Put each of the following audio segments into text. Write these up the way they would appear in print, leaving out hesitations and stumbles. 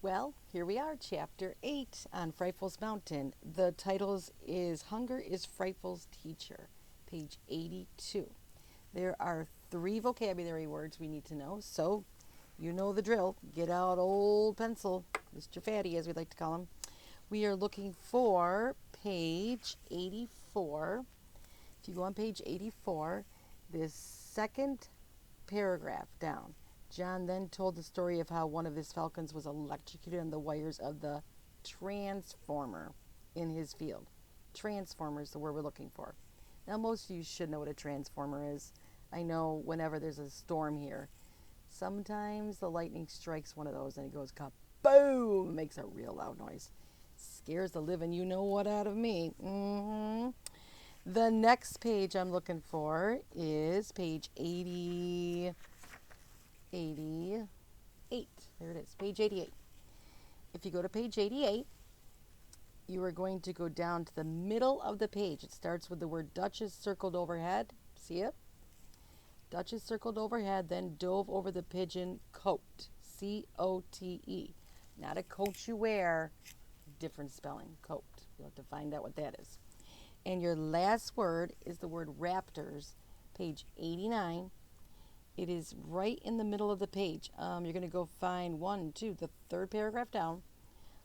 Well, here we are, Chapter 8 on Frightful's Mountain. The title is Hunger is Frightful's Teacher, page 82. There are 3 vocabulary words we need to know, so you know the drill. Get out old pencil, Mr. Fatty, as we like to call him. We are looking for page 84. If you go on page 84, this second paragraph down, John then told the story of how one of his falcons was electrocuted on the wires of the transformer in his field. Transformer is the word we're looking for. Now, most of you should know what a transformer is. I know whenever there's a storm here, sometimes the lightning strikes one of those and it goes kaboom, makes a real loud noise. Scares the living you know what out of me. The next page I'm looking for is page 88. There it is, page 88. If you go to page 88, you are going to go down to the middle of the page. It starts with the word Duchess circled overhead. See it? Duchess circled overhead, then dove over the pigeon cote. C-O-T-E. Not a coat you wear. Different spelling. Coat. You'll have to find out what that is. And your last word is the word raptors, page 89. It is right in the middle of the page. You're going to go find the third paragraph down.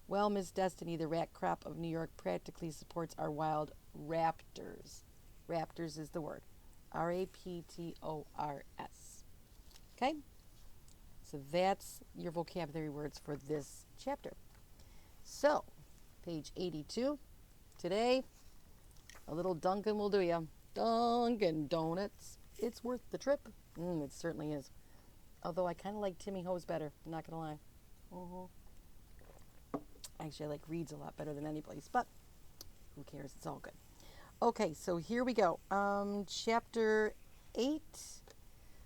Well, Miss Destiny, the rat crop of New York practically supports our wild raptors. Raptors is the word. R-A-P-T-O-R-S. Okay? So that's your vocabulary words for this chapter. So, page 82. Today, a little Dunkin' will do ya. Dunkin' Donuts. It's worth the trip. It certainly is. Although I kind of like Timmy Ho's better. I'm not going to lie. Actually, I like Reed's a lot better than any place. But who cares? It's all good. Okay, so here we go. Chapter 8.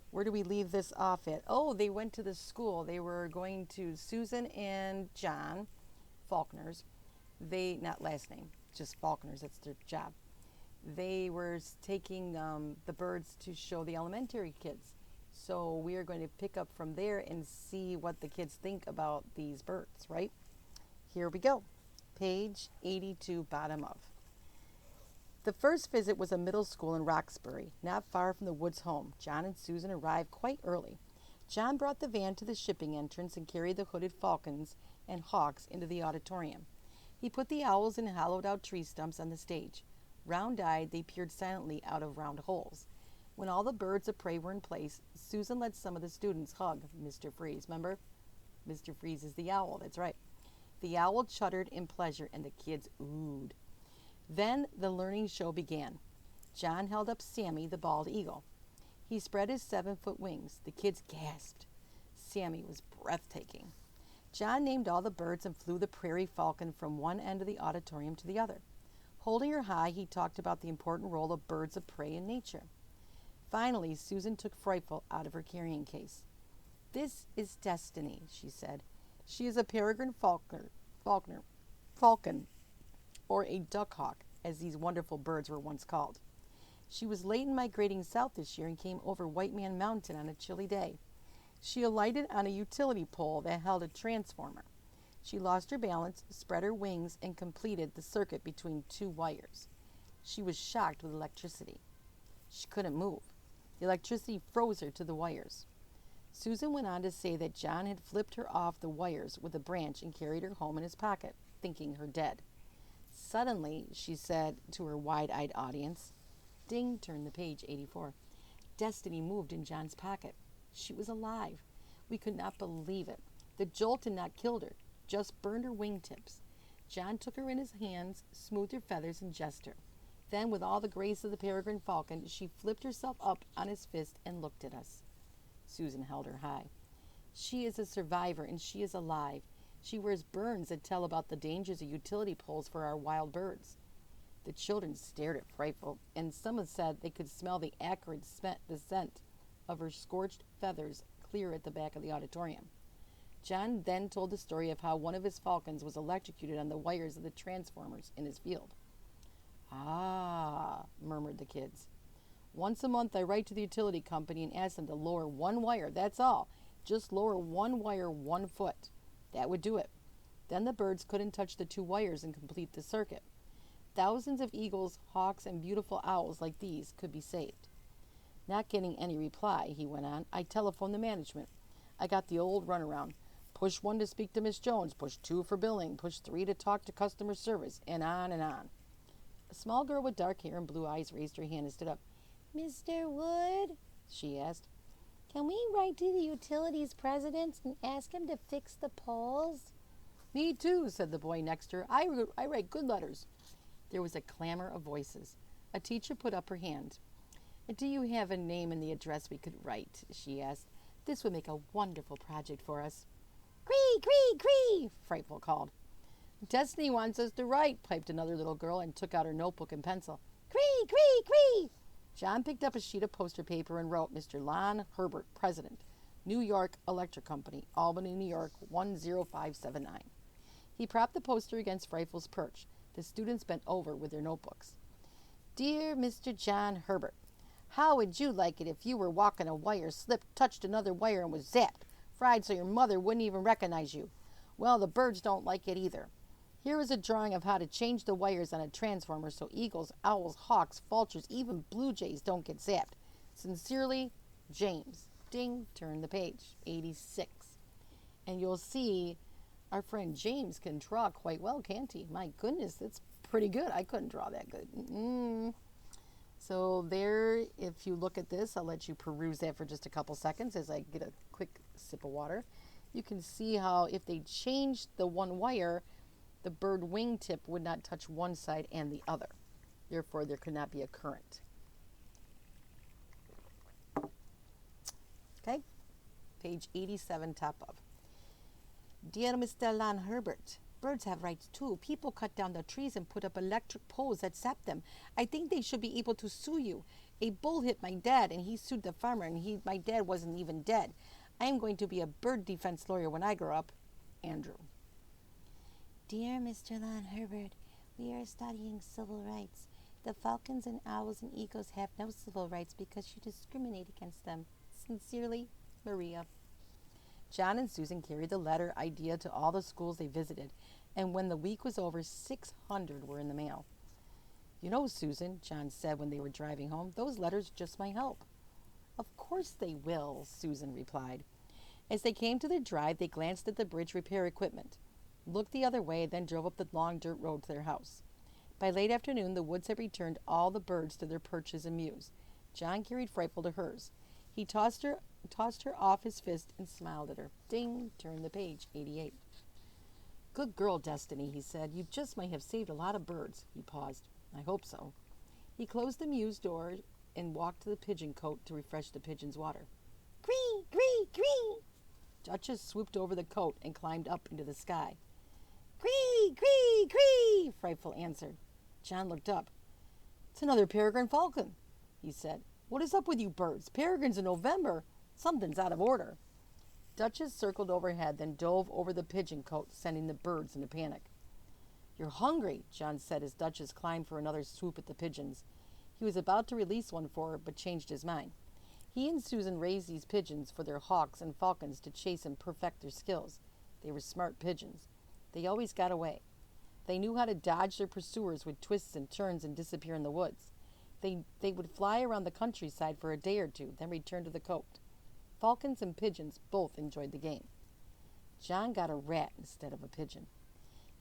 Where do we leave this off at? Oh, they went to the school. They were going to Susan and John Faulkner's. Not last name, just Faulkner's. That's their job. They were taking the birds to show the elementary kids. So we are going to pick up from there and see what the kids think about these birds, right? Here we go. Page 82, bottom of. The first visit was a middle school in Roxbury, not far from the Woods' home. John and Susan arrived quite early. John brought the van to the shipping entrance and carried the hooded falcons and hawks into the auditorium. He put the owls and hollowed-out tree stumps on the stage. Round-eyed, they peered silently out of round holes. When all the birds of prey were in place, Susan let some of the students hug Mr. Freeze. Remember? Mr. Freeze is the owl, that's right. The owl chuttered in pleasure, and the kids oohed. Then the learning show began. John held up Sammy, the bald eagle. He spread his 7-foot wings. The kids gasped. Sammy was breathtaking. John named all the birds and flew the prairie falcon from one end of the auditorium to the other. Holding her high, he talked about the important role of birds of prey in nature. Finally, Susan took Frightful out of her carrying case. This is Destiny, she said. She is a peregrine falcon, or a duck hawk, as these wonderful birds were once called. She was late in migrating south this year and came over White Man Mountain on a chilly day. She alighted on a utility pole that held a transformer. She lost her balance, spread her wings, and completed the circuit between 2 wires. She was shocked with electricity. She couldn't move. The electricity froze her to the wires. Susan went on to say that John had flipped her off the wires with a branch and carried her home in his pocket, thinking her dead. Suddenly, she said to her wide-eyed audience, ding, turn to page 84. Destiny moved in John's pocket. She was alive. We could not believe it. The jolt had not killed her, just burned her wingtips. John took her in his hands, smoothed her feathers, and jessed her. Then, with all the grace of the peregrine falcon, she flipped herself up on his fist and looked at us. Susan held her high. She is a survivor, and she is alive. She wears burns that tell about the dangers of utility poles for our wild birds. The children stared at Frightful, and some said they could smell the acrid scent of her scorched feathers clear at the back of the auditorium. John then told the story of how one of his falcons was electrocuted on the wires of the transformers in his field. Ah, murmured the kids. Once a month I write to the utility company and ask them to lower 1 wire, that's all. Just lower 1 wire 1 foot. That would do it. Then the birds couldn't touch the two wires and complete the circuit. Thousands of eagles, hawks, and beautiful owls like these could be saved. Not getting any reply, he went on, I telephoned the management. I got the old runaround. Push 1 to speak to Miss Jones, push 2 for billing, push 3 to talk to customer service, and on and on. A small girl with dark hair and blue eyes raised her hand and stood up. Mr. Wood, she asked, can we write to the utilities president and ask him to fix the poles? Me too, said the boy next to her. I write good letters. There was a clamor of voices. A teacher put up her hand. Do you have a name and the address we could write? She asked. This would make a wonderful project for us. Cree, cree, cree, Frightful called. Destiny wants us to write, piped another little girl and took out her notebook and pencil. Cree, cree, cree. John picked up a sheet of poster paper and wrote, Mr. Lon Herbert, President, New York Electric Company, Albany, New York, 10579. He propped the poster against Frightful's perch. The students bent over with their notebooks. Dear Mr. John Herbert, how would you like it if you were walking a wire, slipped, touched another wire, and was zapped, fried so your mother wouldn't even recognize you? Well, the birds don't like it either. Here is a drawing of how to change the wires on a transformer so eagles, owls, hawks, vultures, even blue jays don't get zapped. Sincerely, James. Ding, turn the page. 86. And you'll see our friend James can draw quite well, can't he? My goodness, that's pretty good. I couldn't draw that good. So there, if you look at this, I'll let you peruse that for just a couple seconds as I get a quick sip of water. You can see how if they changed the one wire, the bird wingtip would not touch one side and the other. Therefore, there could not be a current. Okay, page 87, top of. Dear Mr. Lon Herbert, birds have rights too. People cut down the trees and put up electric poles that sap them. I think they should be able to sue you. A bull hit my dad and he sued the farmer and my dad wasn't even dead. I am going to be a bird defense lawyer when I grow up. Andrew. Dear Mr. Lon Herbert, we are studying civil rights. The falcons and owls and eagles have no civil rights because you discriminate against them. Sincerely, Maria. John and Susan carried the letter idea to all the schools they visited, and when the week was over, 600 were in the mail. You know, Susan, John said when they were driving home, those letters just might help. Of course they will, Susan replied. As they came to their drive, they glanced at the bridge repair equipment, looked the other way, then drove up the long dirt road to their house. By late afternoon, the woods had returned all the birds to their perches and mews. John carried Frightful to hers. He tossed her off his fist and smiled at her. Ding, turned the page, 88. Good girl, Destiny, he said. You just might have saved a lot of birds. He paused. I hope so. He closed the mew's door and walked to the pigeon cote to refresh the pigeon's water. Cree, cree, cree. Duchess swooped over the cote and climbed up into the sky. Cree, cree, cree, Frightful answered. John looked up. It's another peregrine falcon, he said. What is up with you birds? Peregrines in November? Something's out of order. Duchess circled overhead, then dove over the pigeon cote, sending the birds into panic. You're hungry, John said as Duchess climbed for another swoop at the pigeons. He was about to release one for her, but changed his mind. He and Susan raised these pigeons for their hawks and falcons to chase and perfect their skills. They were smart pigeons. They always got away. They knew how to dodge their pursuers with twists and turns and disappear in the woods. They would fly around the countryside for a day or two, then return to the cote. Falcons and pigeons both enjoyed the game. John got a rat instead of a pigeon.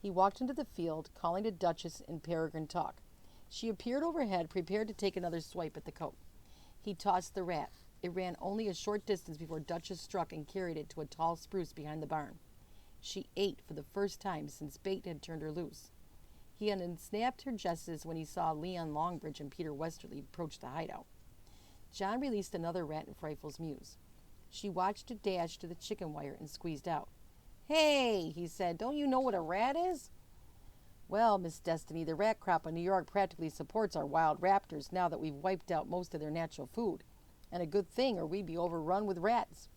He walked into the field, calling to Duchess in peregrine talk. She appeared overhead, prepared to take another swipe at the cote. He tossed the rat. It ran only a short distance before Duchess struck and carried it to a tall spruce behind the barn. She ate for the first time since bait had turned her loose. He had unsnapped her jesses when he saw Leon Longbridge and Peter Westerly approach the hideout. John released another rat in Frightful's mews. She watched it dash to the chicken wire and squeezed out. Hey, he said, don't you know what a rat is? Well, Miss Destiny, the rat crop in New York practically supports our wild raptors now that we've wiped out most of their natural food. And a good thing, or we'd be overrun with rats.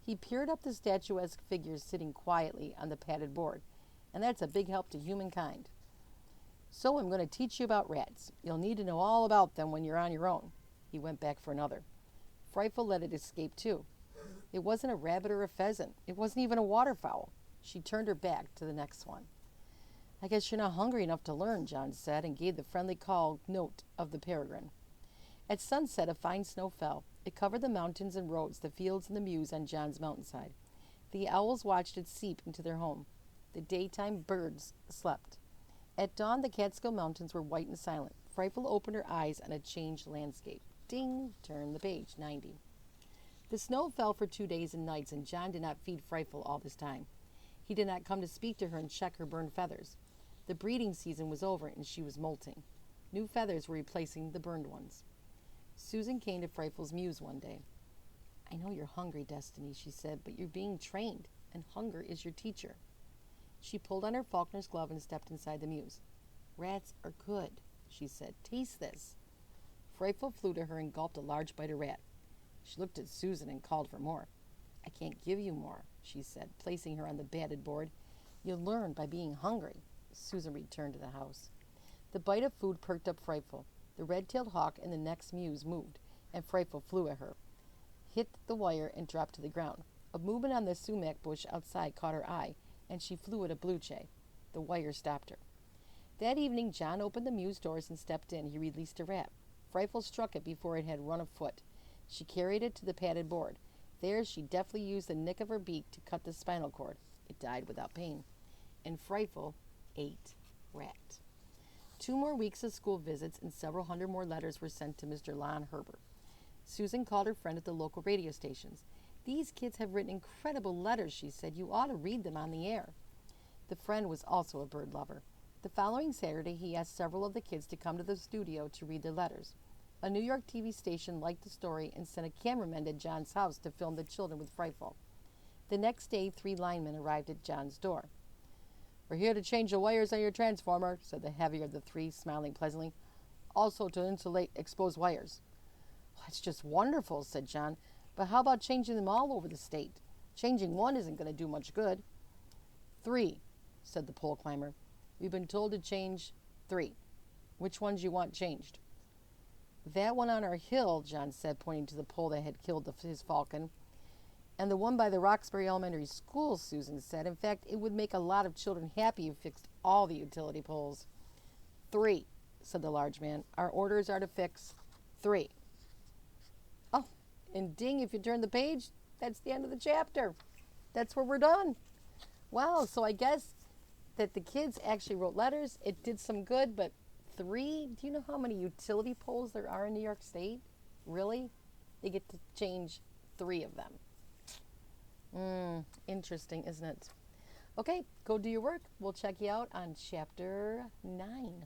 He peered up the statuesque figures sitting quietly on the padded board, and that's a big help to humankind. So I'm going to teach you about rats. You'll need to know all about them when you're on your own. He went back for another. Frightful let it escape, too. It wasn't a rabbit or a pheasant. It wasn't even a waterfowl. She turned her back to the next one. I guess you're not hungry enough to learn, John said, and gave the friendly call note of the peregrine. At sunset, a fine snow fell. It covered the mountains and roads, the fields and the mews on John's mountainside. The owls watched it seep into their home. The daytime birds slept. At dawn, the Catskill Mountains were white and silent. Frightful opened her eyes on a changed landscape. Ding! Turn the page, 90. The snow fell for 2 days and nights, and John did not feed Frightful all this time. He did not come to speak to her and check her burned feathers. The breeding season was over, and she was molting. New feathers were replacing the burned ones. Susan came to Frightful's mews one day. I know you're hungry, Destiny, she said, but you're being trained, and hunger is your teacher. She pulled on her falconer's glove and stepped inside the mews. Rats are good, she said. Taste this. Frightful flew to her and gulped a large bite of rat. She looked at Susan and called for more. I can't give you more, she said, placing her on the batted board. You learn by being hungry. Susan returned to the house. The bite of food perked up Frightful. The red-tailed hawk in the next mews moved, and Frightful flew at her, hit the wire, and dropped to the ground. A movement on the sumac bush outside caught her eye, and she flew at a blue jay. The wire stopped her. That evening, John opened the mews doors and stepped in. He released a rat. Frightful struck it before it had run a foot. She carried it to the padded board. There she deftly used the nick of her beak to cut the spinal cord. It died without pain. And Frightful ate rat. 2 more weeks of school visits and several hundred more letters were sent to Mr. Lon Herbert. Susan called her friend at the local radio stations. These kids have written incredible letters, she said. You ought to read them on the air. The friend was also a bird lover. The following Saturday, he asked several of the kids to come to the studio to read their letters. A New York TV station liked the story and sent a cameraman to John's house to film the children with Frightful. The next day, 3 linemen arrived at John's door. We're here to change the wires on your transformer, said the heavier of the 3, smiling pleasantly. Also to insulate exposed wires. That's just wonderful, said John. But how about changing them all over the state? Changing one isn't going to do much good. 3, said the pole climber. We've been told to change 3. Which ones you want changed? That one on our hill, John said, pointing to the pole that had killed his falcon. And the one by the Roxbury Elementary School, Susan said. In fact, it would make a lot of children happy if you fixed all the utility poles. 3, said the large man. Our orders are to fix 3. Oh, and ding, if you turn the page, that's the end of the chapter. That's where we're done. Wow, so I guess that the kids actually wrote letters. It did some good, but 3? Do you know how many utility poles there are in New York State? Really? They get to change 3 of them. Interesting, isn't it? Okay, go do your work. We'll check you out on Chapter 9.